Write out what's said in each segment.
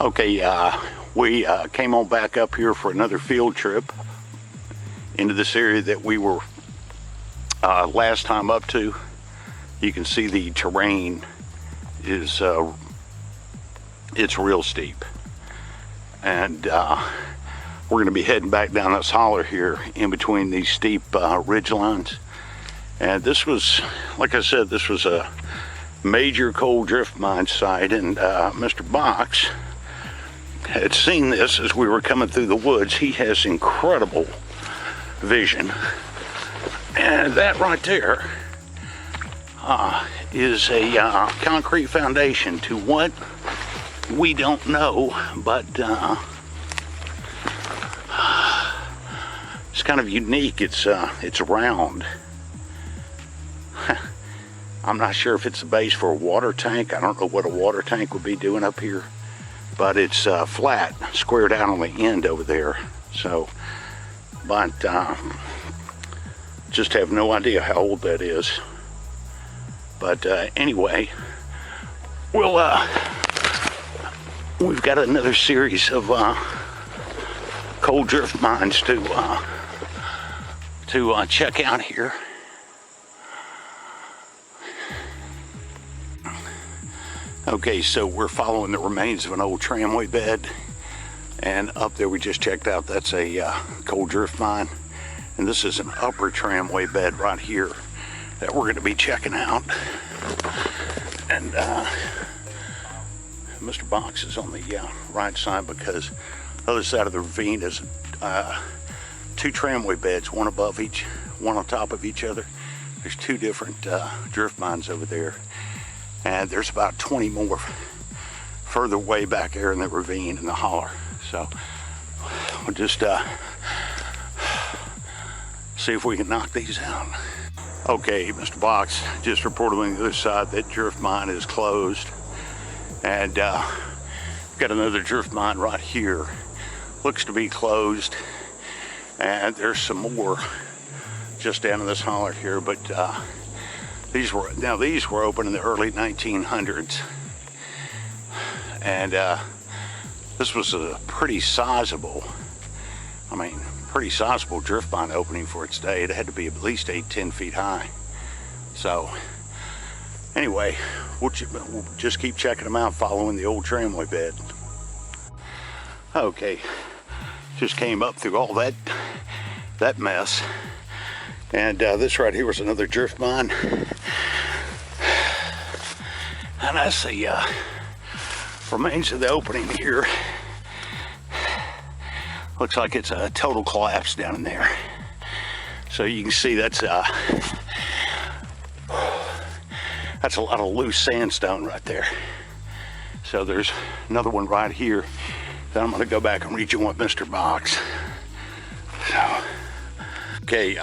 Okay, we came on back up here for another field trip into this area that we were last time up to. You can see the terrain is it's real steep, and we're going to be heading back down this holler here in between these steep ridge lines. And this was, like I said, this was a major coal drift mine site, and Mr. Box had seen this as we were coming through the woods. He has incredible vision, and that right there is a concrete foundation to what we don't know, but it's kind of unique. It's round. I'm not sure if it's a base for a water tank. I don't know what a water tank would be doing up here, but it's flat, squared out on the end over there. So, but just have no idea how old that is. But anyway, we'll we've got another series of coal drift mines to check out here. Okay, so we're following the remains of an old tramway bed, and up there we just checked out, that's a coal drift mine, and this is an upper tramway bed right here that we're going to be checking out. And Mr. Box is on the right side, because the other side of the ravine is two tramway beds, one above each, one on top of each other. There's two different drift mines over there. And there's about 20 more further way back there in the ravine in the holler. So we'll just see if we can knock these out. Okay, Mr. Box just reported on the other side that drift mine is closed. And we've got another drift mine right here. Looks to be closed. And there's some more just down in this holler here, but these were open in the early 1900s, and this was a pretty sizable drift mine opening for its day. It had to be at least 8-10 feet high. So anyway, we'll just keep checking them out, following the old tramway bed. Okay, just came up through all that mess, and this right here was another drift mine. And that's the remains of the opening here. Looks like it's a total collapse down in there. So you can see that's a lot of loose sandstone right there. So there's another one right here that I'm gonna go back and rejoin with Mr. Box. So, okay,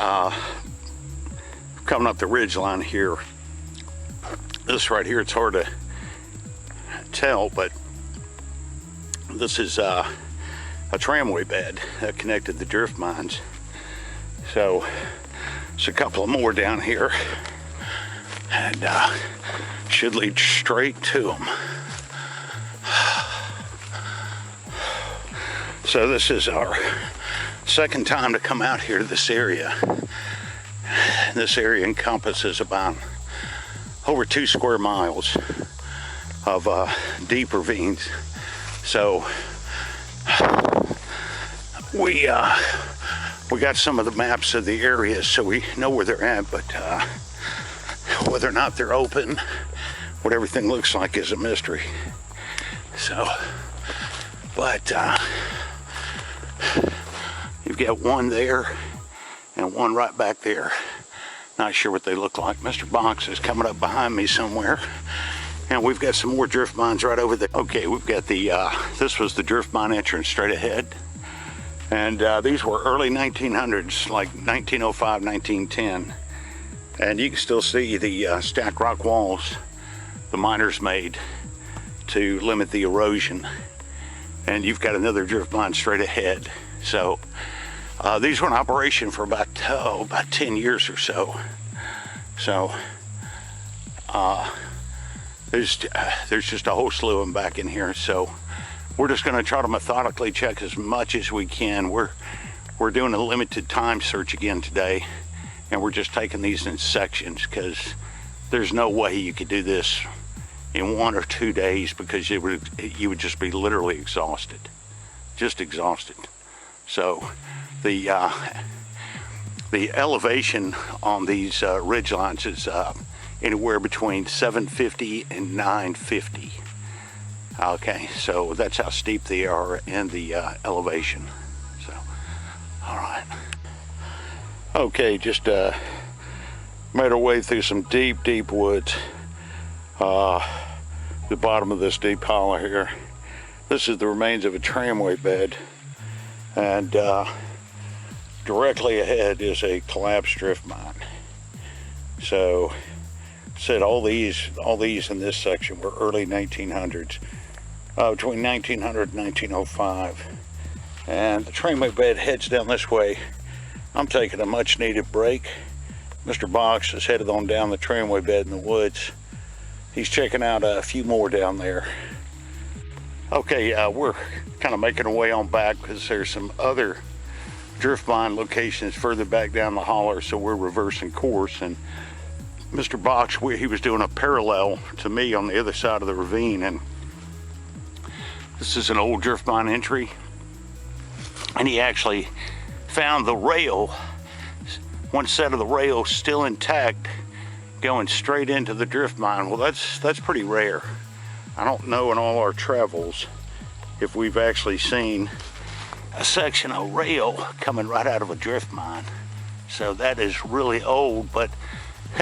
coming up the ridge line here. This right here, it's hard to tell, but this is a tramway bed that connected the drift mines. So there's a couple of more down here, and should lead straight to them. So this is our second time to come out here to this area. This area encompasses about over 2 square miles of deep ravines. So we got some of the maps of the area, so we know where they're at, but whether or not they're open, what everything looks like, is a mystery. So, but you've got one there and one right back there. Not sure what they look like. Mr. Box is coming up behind me somewhere, and we've got some more drift mines right over there. Okay, we've got the this was the drift mine entrance straight ahead, and these were early 1900s, like 1905, 1910, and you can still see the stacked rock walls the miners made to limit the erosion. And you've got another drift mine straight ahead. So these were in operation for about 10 years or so. So there's just a whole slew of them back in here. So we're just going to try to methodically check as much as we can. We're doing a limited time search again today, and we're just taking these in sections because there's no way you could do this in 1 or 2 days, because you would just be literally exhausted, just exhausted. So the elevation on these ridge lines is anywhere between 750 and 950. Okay, so that's how steep they are in the elevation. So, all right. Okay, just made our way through some deep, deep woods. The bottom of this deep hollow here. This is the remains of a tramway bed, and directly ahead is a collapsed drift mine. So, said all these in this section were early 1900s, between 1900 and 1905. And the tramway bed heads down this way. I'm taking a much needed break. Mr. Box is headed on down the tramway bed in the woods. He's checking out a few more down there. Okay, we're kind of making our way on back because there's some other drift mine locations further back down the holler, so we're reversing course. And Mr. Box, he was doing a parallel to me on the other side of the ravine, and this is an old drift mine entry, and he actually found the rail, one set of the rails still intact, going straight into the drift mine. Well, that's pretty rare. I don't know in all our travels if we've actually seen a section of rail coming right out of a drift mine. So that is really old, but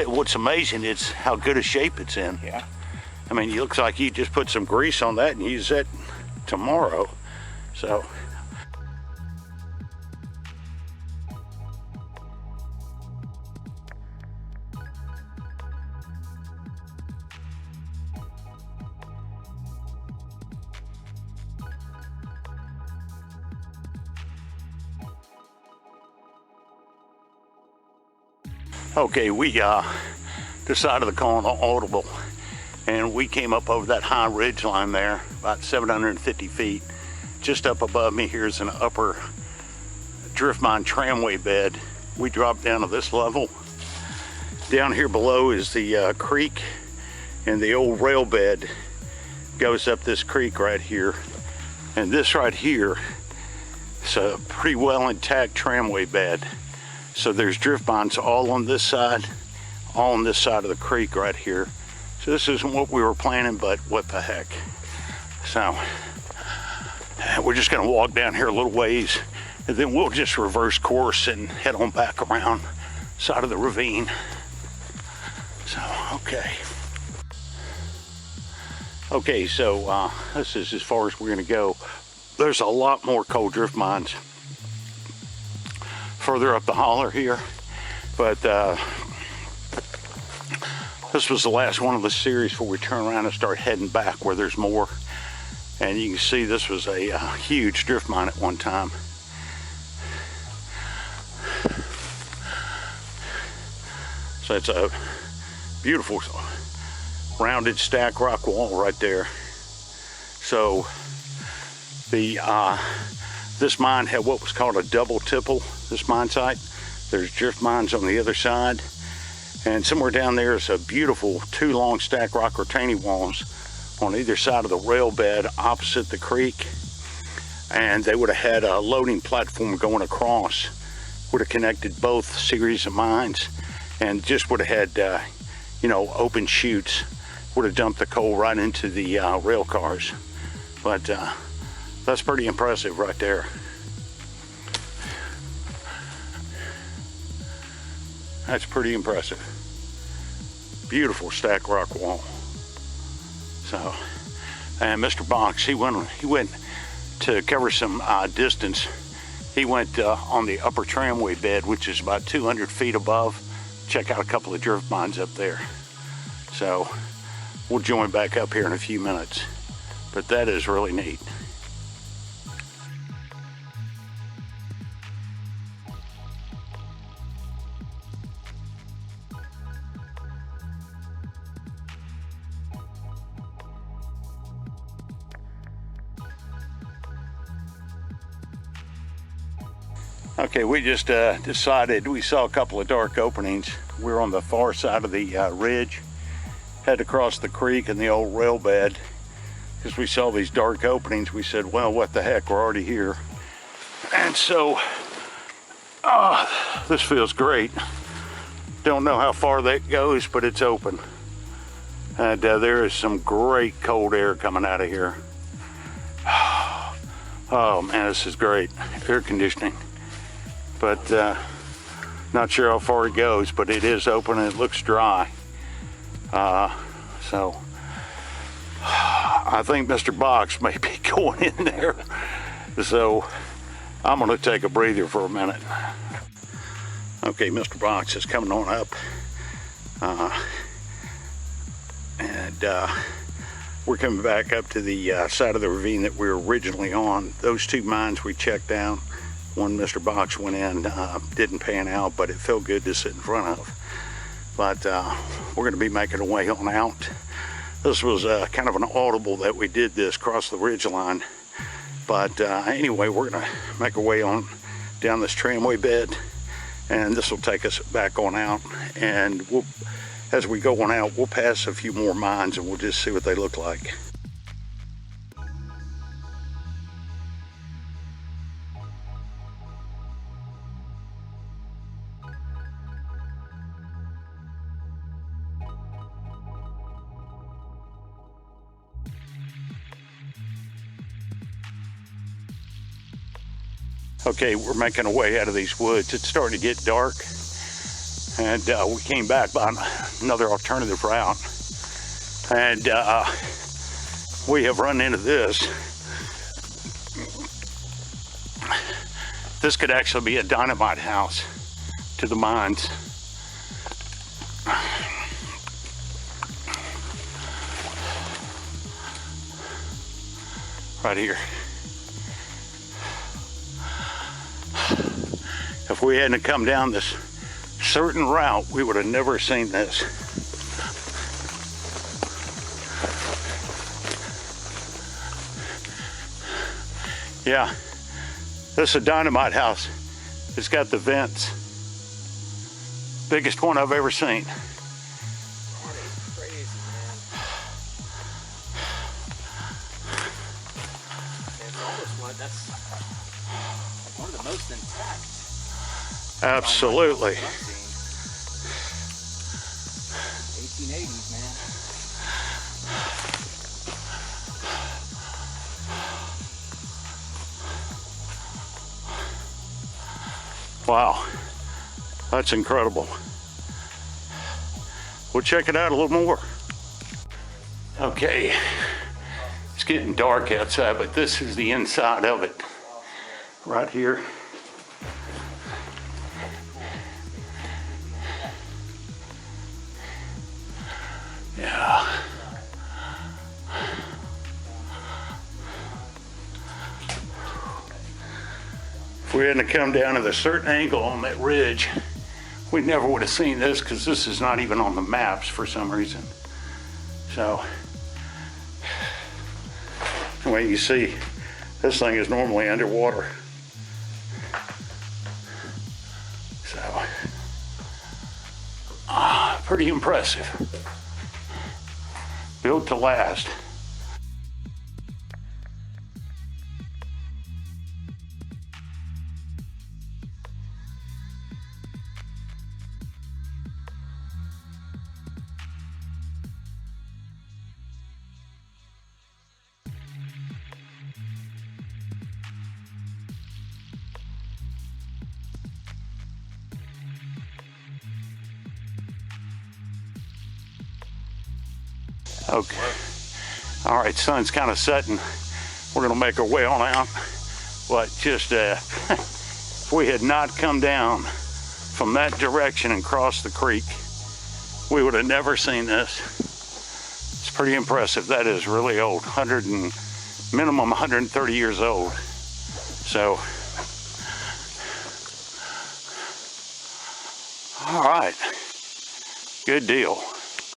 what's amazing is how good a shape it's in. Yeah. I mean, it looks like you just put some grease on that and use that tomorrow. So. Okay, we decided to call an audible, and we came up over that high ridge line there, about 750 feet. Just up above me here is an upper drift mine tramway bed. We dropped down to this level. Down here below is the creek, and the old rail bed goes up this creek right here. And this right here is a pretty well intact tramway bed. So there's drift mines all on this side, all on this side of the creek right here. So this isn't what we were planning, but what the heck. So we're just gonna walk down here a little ways, and then we'll just reverse course and head on back around side of the ravine. So, okay. Okay, so this is as far as we're gonna go. There's a lot more coal drift mines further up the holler here, but this was the last one of the series before we turn around and start heading back where there's more. And you can see this was a huge drift mine at one time. So it's a beautiful rounded stack rock wall right there. So the this mine had what was called a double tipple, this mine site. There's drift mines on the other side. And somewhere down there is a beautiful 2 long stack rock retaining walls on either side of the rail bed opposite the creek. And they would have had a loading platform going across, would have connected both series of mines, and just would have had, open chutes, would have dumped the coal right into the rail cars. But that's pretty impressive right there. That's pretty impressive. Beautiful stack rock wall. So, and Mr. Box, he went to cover some distance. He went on the upper tramway bed, which is about 200 feet above. Check out a couple of drift mines up there. So we'll join back up here in a few minutes. But that is really neat. Okay, we just decided, we saw a couple of dark openings. We're on the far side of the ridge, head across the creek and the old rail bed. Because we saw these dark openings, we said, well, what the heck, we're already here. And so, this feels great. Don't know how far that goes, but it's open. And there is some great cold air coming out of here. Oh man, this is great. Air conditioning. But not sure how far it goes, but it is open and it looks dry. So I think Mr. Box may be going in there. So I'm gonna take a breather for a minute. Okay, Mr. Box is coming on up. We're coming back up to the side of the ravine that we were originally on. Those two mines we checked down. One Mr. Box went in, didn't pan out, but it felt good to sit in front of. But we're gonna be making our way on out. This was kind of an audible that we did this, cross the ridge line. But anyway, we're gonna make our way on down this tramway bed, and this will take us back on out. And as we go on out, we'll pass a few more mines and we'll just see what they look like. Okay, we're making our way out of these woods. It's starting to get dark, and we came back by another alternative route, and we have run into this. This could actually be a dynamite house to the mines. Right here. If we hadn't come down this certain route, we would have never seen this. Yeah, this is a dynamite house. It's got the vents. Biggest one I've ever seen. That is crazy, man. It's almost one, that's one of the most intact. Absolutely. 1880s, man. Wow, that's incredible. We'll check it out a little more. Okay, it's getting dark outside, but this is the inside of it, right here. Yeah. If we hadn't come down at a certain angle on that ridge, we never would have seen this, because this is not even on the maps for some reason. So, anyway, you see, this thing is normally underwater. So, pretty impressive. Built to last. Okay. All right, sun's kind of setting. We're gonna make our way on out. But just, if we had not come down from that direction and crossed the creek, we would have never seen this. It's pretty impressive. That is really old, minimum 130 years old. So, all right, good deal.